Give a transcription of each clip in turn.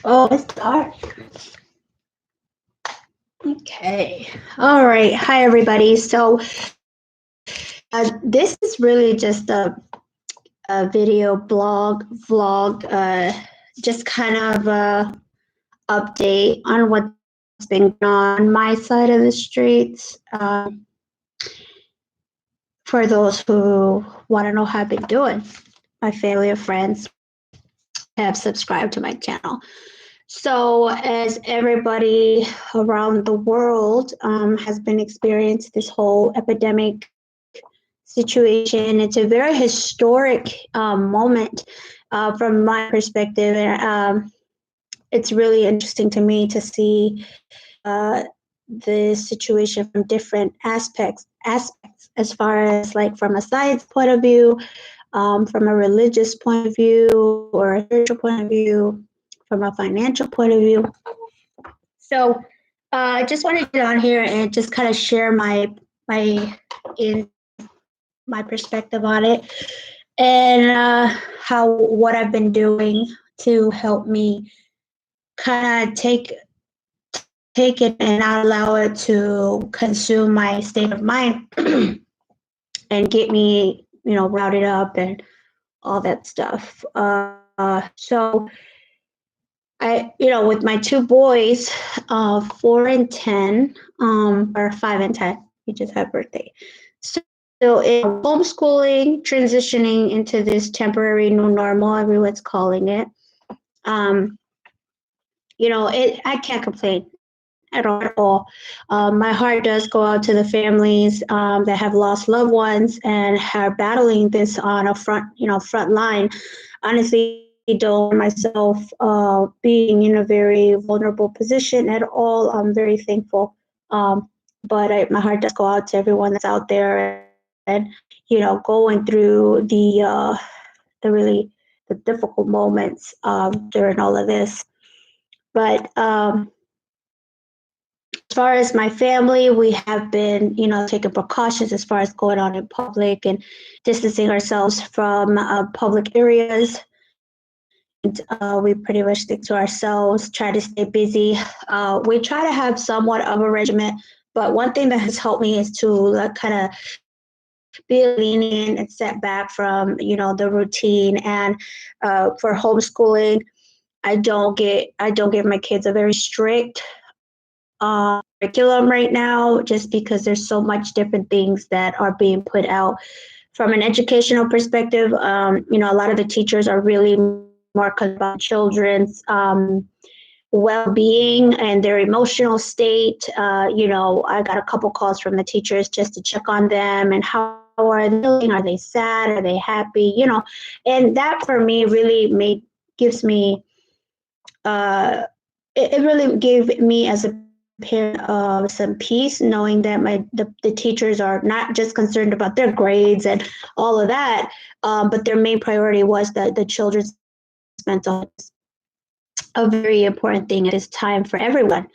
Oh, it's dark. Okay. All right. Hi, everybody. So, this is really just a video blog vlog, just kind of update on what's been going on my side of the streets. For those who want to know how I've been doing, my family and friends have subscribed to my channel. So, as everybody around the world has been experiencing this whole epidemic situation, it's a very historic moment from my perspective. And it's really interesting to me to see the situation from different aspects, as far as like from a science point of view, from a religious point of view, or a spiritual point of view, from a financial point of view. So I just wanted to get on here and just kind of share my in my perspective on it, and how what I've been doing to help me kind of take it and not allow it to consume my state of mind and get me, routed up and all that stuff. So with my two boys, 4 and 10, or 5 and 10, he just had birthday. So it's homeschooling, transitioning into this temporary new normal, everyone's calling it. Um, I can't complain at all. My heart does go out to the families that have lost loved ones and are battling this on a front line. Honestly, don't myself being in a very vulnerable position at all. I'm very thankful. But my heart does go out to everyone that's out there and going through the difficult moments during all of this. But as far as my family, we have been, taking precautions as far as going out in public and distancing ourselves from public areas. And we pretty much stick to ourselves, try to stay busy. We try to have somewhat of a regimen, but one thing that has helped me is to kind of be lenient and step back from, the routine. And for homeschooling, I don't give my kids a very strict curriculum right now, just because there's so much different things that are being put out from an educational perspective. A lot of the teachers are really more concerned about children's well-being and their emotional state. I got a couple calls from the teachers just to check on them and how are they feeling? Are they sad? Are they happy? And that for me really gives me it really gave me as a parent some peace, knowing that the teachers are not just concerned about their grades and all of that, but their main priority was the children's mental health. A very important thing at this time for everyone,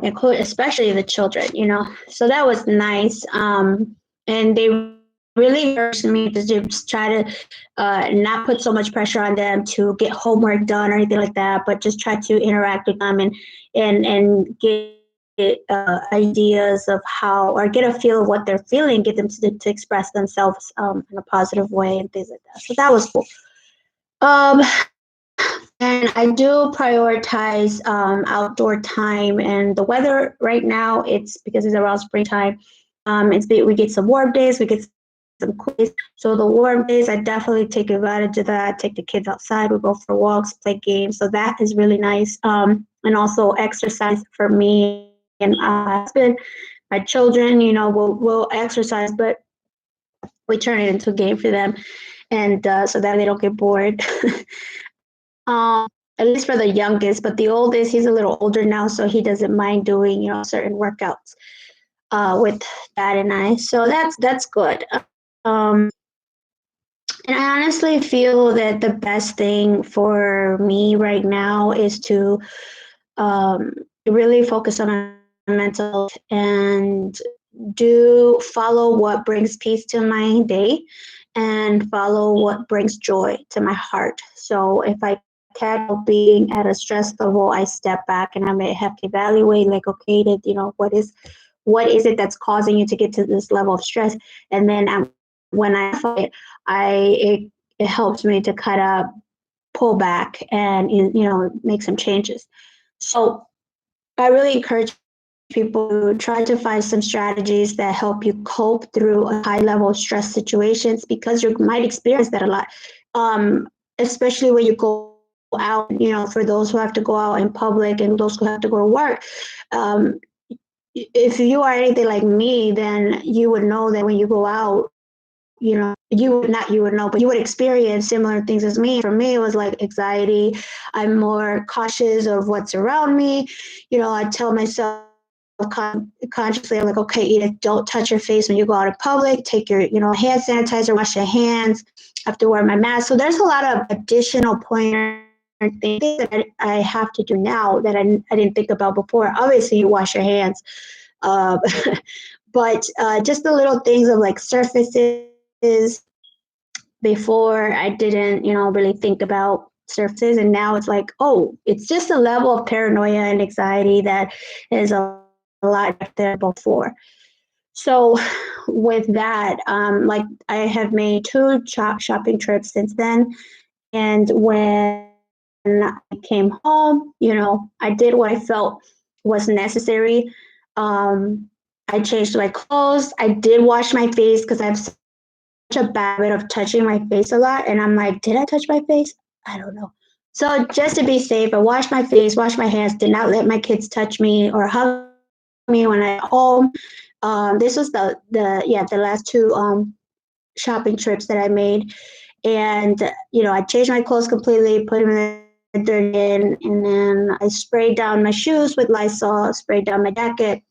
include especially the children. So that was nice. And they really encouraged me to just try to not put so much pressure on them to get homework done or anything like that, but just try to interact with them and get ideas of how, or get a feel of what they're feeling, get them to express themselves in a positive way and things like that. So that was cool. Um, and I do prioritize outdoor time, and the weather right now, it's because it's around springtime. We get some warm days, we get some cool days. So the warm days, I definitely take advantage of that. Take the kids outside, we go for walks, play games. So that is really nice. And also exercise for me and my husband, my children. Will exercise, but we turn it into a game for them, and so that they don't get bored. At least for the youngest, but the oldest, he's a little older now, so he doesn't mind doing, certain workouts with Dad and I. So that's good. Um, and I honestly feel that the best thing for me right now is to um, really focus on my mental health and do follow what brings peace to my day and follow what brings joy to my heart. So if I casual being at a stress level, I step back and I may have to evaluate, like, okay, what is it that's causing you to get to this level of stress? And then when I find it, it helps me to kind of pull back and make some changes. So I really encourage people to try to find some strategies that help you cope through a high level of stress situations, because you might experience that a lot, especially when you go out, for those who have to go out in public and those who have to go to work. Um, if you are anything like me, then you would know that when you go out, you would know, but you would experience similar things as me. For me, it was like anxiety. I'm more cautious of what's around me. I tell myself consciously, I'm like, okay, Edith, don't touch your face when you go out in public. Take your, hand sanitizer, wash your hands. I have to wear my mask. So there's a lot of additional pointers things that I have to do now that I didn't think about before. Obviously, you wash your hands. Uh, but just the little things of like surfaces. Before, I didn't, really think about surfaces, and now it's like, oh, it's just a level of paranoia and anxiety that is a lot there before. So with that, like, I have made two shopping trips since then, and when I came home, I did what I felt was necessary. I changed my clothes. I did wash my face because I have such a bad habit of touching my face a lot. And I'm like, did I touch my face? I don't know. So just to be safe, I washed my face, washed my hands, did not let my kids touch me or hug me when I'm home. This was the last two shopping trips that I made. And, I changed my clothes completely, put them in the dirt bin, and then I sprayed down my shoes with Lysol, sprayed down my jacket.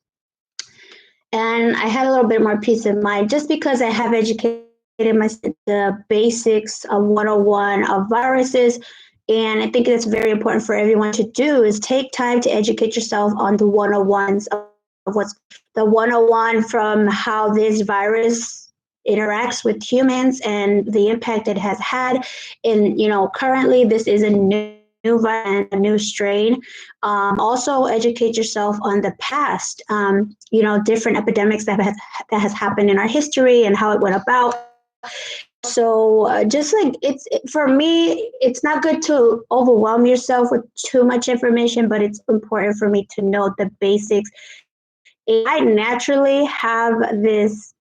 And I had a little bit more peace of mind just because I have educated myself the basics of 101 of viruses. And I think that's very important for everyone to do, is take time to educate yourself on the 101s of what's the 101 from how this virus interacts with humans and the impact it has had. And, currently this is a new variant, a new strain. Also educate yourself on the past, different epidemics that has happened in our history and how it went about. So just like for me, it's not good to overwhelm yourself with too much information, but it's important for me to know the basics. I naturally have this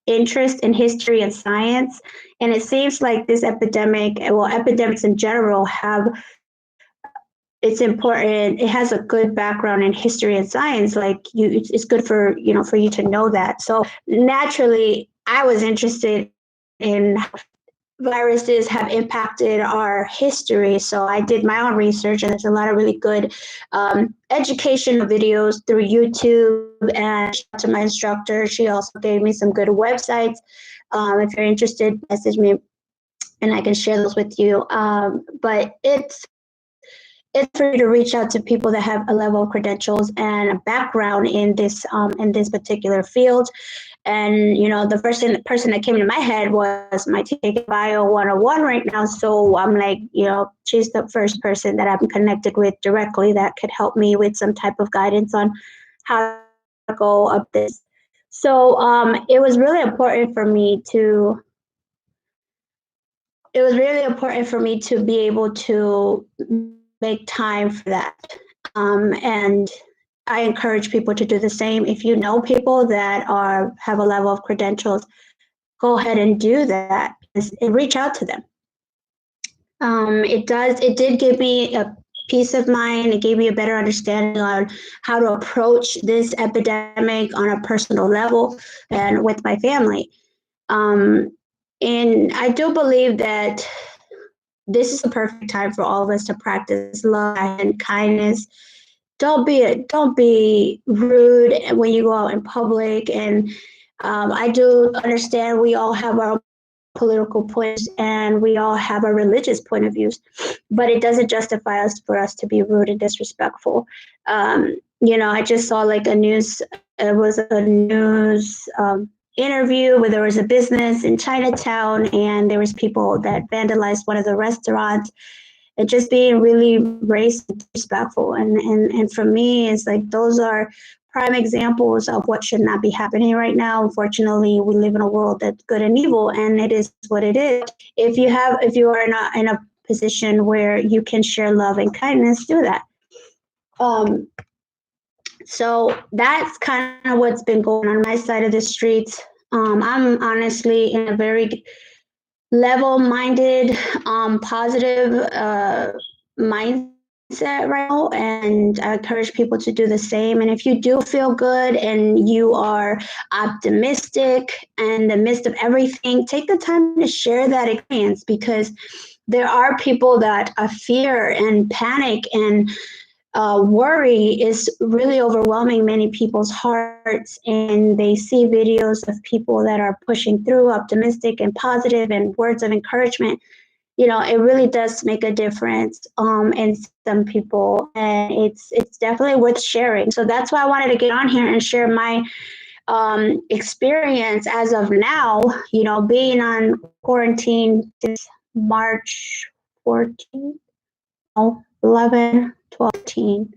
interest in history and science, and it seems like this epidemic, well, epidemics in general have, it's important. It has a good background in history and science. Like it's good for for you to know that. So naturally, I was interested in how viruses have impacted our history. So I did my own research, and there's a lot of really good educational videos through YouTube. And to my instructor, she also gave me some good websites. If you're interested, message me, and I can share those with you. But it's for you to reach out to people that have a level of credentials and a background in this particular field. And the first person that came to my head was my teacher Bio 101 right now. So I'm like, she's the first person that I'm connected with directly that could help me with some type of guidance on how to go up this. So it was really important for me to be able to make time for that. And I encourage people to do the same. If you know people that have a level of credentials, go ahead and do that and reach out to them. It did give me a peace of mind. It gave me a better understanding on how to approach this epidemic on a personal level and with my family. And I do believe that this is the perfect time for all of us to practice love and kindness. Don't be rude when you go out in public. And I do understand we all have our political points and we all have our religious point of views, but it doesn't justify us for us to be rude and disrespectful. I just saw like it was a news interview where there was a business in Chinatown and there was people that vandalized one of the restaurants. and just being really race respectful. And for me, it's like those are prime examples of what should not be happening right now. Unfortunately, we live in a world that's good and evil, and it is what it is. If you are in a position where you can share love and kindness, do that. Um, so that's kind of what's been going on my side of the streets. I'm honestly in a very level-minded, positive mindset right now, and I encourage people to do the same. And if you do feel good and you are optimistic in the midst of everything, take the time to share that experience, because there are people that fear and panic and worry is really overwhelming many people's hearts, and they see videos of people that are pushing through, optimistic and positive, and words of encouragement. You know, it really does make a difference in some people, and it's definitely worth sharing. So that's why I wanted to get on here and share my experience as of now. You know, being on quarantine since March 14th. 11, 12, 13.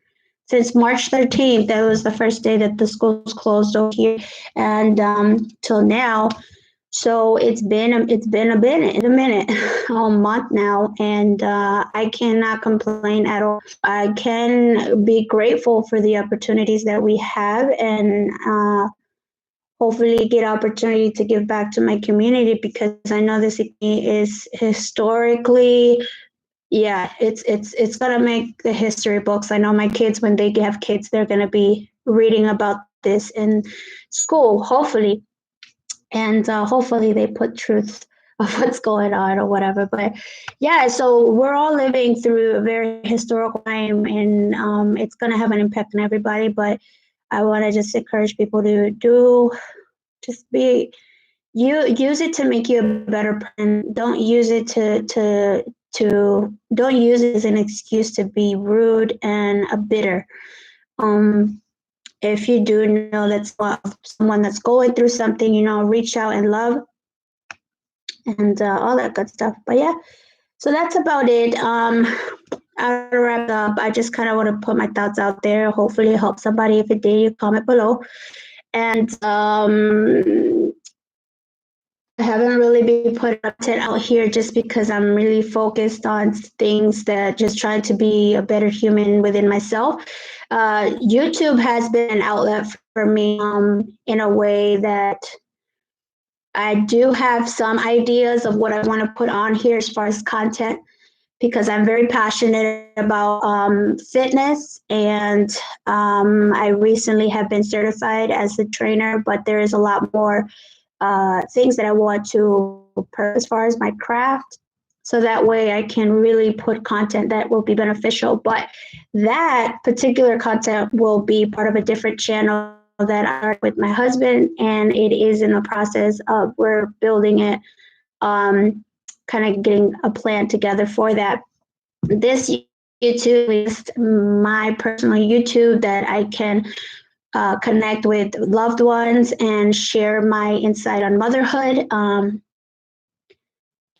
Since March 13th, that was the first day that the schools closed over here, and till now. So it's a minute, a month now, and I cannot complain at all. I can be grateful for the opportunities that we have, and hopefully get opportunity to give back to my community, because I know this is historically, yeah, it's gonna make the history books. I know my kids, when they have kids, they're gonna be reading about this in school, hopefully, and hopefully they put truth of what's going on or whatever. But yeah, so we're all living through a very historical time, and it's gonna have an impact on everybody. But I want to just encourage people to just be you use it to make you a better person. Don't use it to don't use it as an excuse to be rude and a bitter. Um, if you do know that's someone that's going through something, you know, reach out and love, and all that good stuff. But yeah, so that's about it. I'll wrap up. I just kind of want to put my thoughts out there. Hopefully, it helps somebody. If it did, you comment below. And I haven't really been putting content out here just because I'm really focused on things that just trying to be a better human within myself. YouTube has been an outlet for me in a way that I do have some ideas of what I want to put on here as far as content, because I'm very passionate about fitness, and I recently have been certified as a trainer, but there is a lot more things that I want to put as far as my craft, so that way I can really put content that will be beneficial. But that particular content will be part of a different channel that I start with my husband, and it is in the process of we're building it, kind of getting a plan together for that. This YouTube is my personal YouTube that I can connect with loved ones and share my insight on motherhood,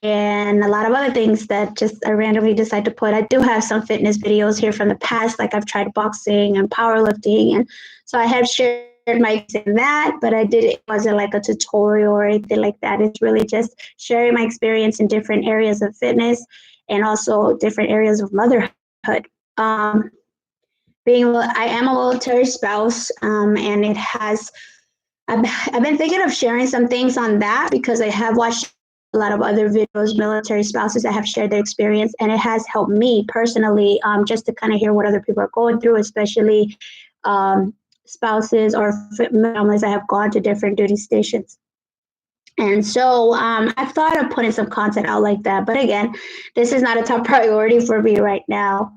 and a lot of other things that just I randomly decide to put. I do have some fitness videos here from the past, like I've tried boxing and powerlifting, and so I have shared my in that, but it wasn't like a tutorial or anything like that. It's really just sharing my experience in different areas of fitness and also different areas of motherhood. Um, I am a military spouse, and it has. I've been thinking of sharing some things on that, because I have watched a lot of other videos, military spouses that have shared their experience, and it has helped me personally, just to kind of hear what other people are going through, especially spouses or families that have gone to different duty stations. And so I've thought of putting some content out like that, but again, this is not a top priority for me right now.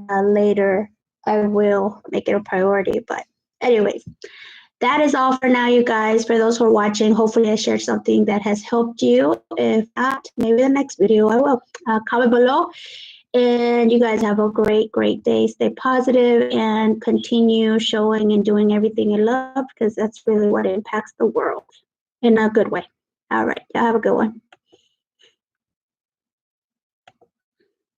Later, I will make it a priority. But anyways, that is all for now, you guys. For those who are watching, hopefully I shared something that has helped you. If not, maybe the next video I will. Comment below. And you guys have a great, great day. Stay positive and continue showing and doing everything you love, because that's really what impacts the world in a good way. All right. Y'all have a good one.